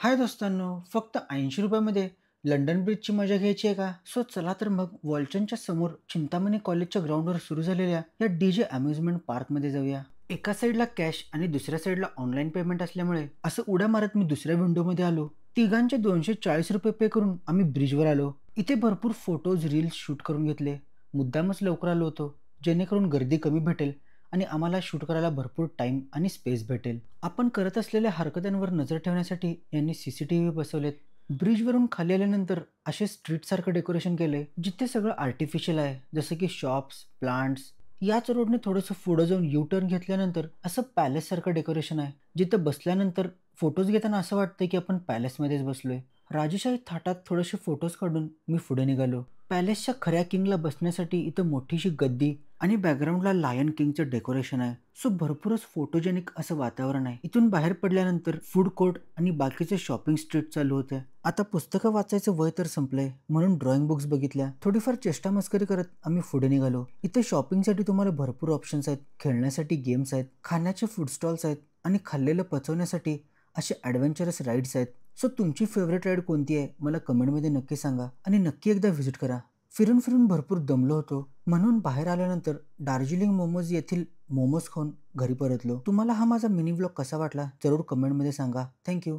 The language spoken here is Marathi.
हाय दोस्तांनो, फक्त 80 रुपयामध्ये लंडन ब्रिजची मजा घ्यायची आहे का? सो चला तर मग वॉलचनच्या समोर चिंतामणी कॉलेजच्या ग्राउंडवर सुरू झालेल्या या डीजे अम्युजमेंट पार्कमध्ये जाऊया. एका साईडला कॅश आणि दुसऱ्या साईडला ऑनलाईन पेमेंट असल्यामुळे असं उड्या मारत मी दुसऱ्या विंडोमध्ये आलो. तिघांचे 240 रुपये पे करून आम्ही ब्रिजवर आलो. इथे भरपूर फोटोज, रील्स शूट करून घेतले. मुद्दामच लवकर आलो होतो, जेणेकरून गर्दी कमी भेटेल आणि आम्हाला शूट करायला भरपूर टाइम आणि स्पेस भेटेल. आपण करत असलेल्या हरकतांवर नजर ठेवण्यासाठी यांनी सीसीटीव्ही बसवलेत. ब्रिजवरून खाली आल्यानंतर असे स्ट्रीटसारखं डेकोरेशन केलंय, जिथे सगळं आर्टिफिशियल आहे, जसं की शॉप्स, प्लांट्स. याच रोडने थोडंसं पुढं जाऊन यू टर्न घेतल्यानंतर असं पॅलेससारखं डेकोरेशन आहे, जिथं बसल्यानंतर फोटोज घेताना असं वाटतंय की आपण पॅलेसमध्येच बसलोय. राजेशाही थाटात थोडेसे फोटोज काढून मी पुढे निघालो. पॅलेसच्या खऱ्या किंगला बसण्यासाठी इथं मोठीशी गद्दी आणि बॅकग्राऊंडला लायन किंगचं डेकोरेशन आहे. सो भरपूरच फोटोजेनिक असं वातावरण आहे. इथून बाहेर पडल्यानंतर फूड कोर्ट आणि बाकीचे शॉपिंग स्ट्रीट चालू होते. आता पुस्तकं वाचायचं वय तर संपलंय, म्हणून ड्रॉइंग बुक्स बघितल्या. थोडीफार चेष्टा मस्करी करत आम्ही पुढे निघालो. इथे शॉपिंगसाठी तुम्हाला भरपूर ऑप्शन्स आहेत, खेळण्यासाठी गेम्स आहेत, खाण्याचे फूड स्टॉल्स आहेत आणि खाल्लेलं पचवण्यासाठी असे ॲडव्हेंचरस राईड्स आहेत. सो तुमची फेवरेट राईड कोणती आहे मला कमेंटमध्ये नक्की सांगा आणि नक्की एकदा व्हिजिट करा. फिरून फिरून भरपूर दमलो होतो, म्हणून बाहेर आल्यानंतर दार्जिलिंग मोमोज येथील मोमोज खाऊन घरी परतलो. तुम्हाला हा माझा मिनी व्लॉग कसा वाटला जरूर कमेंटमध्ये सांगा. थँक्यू.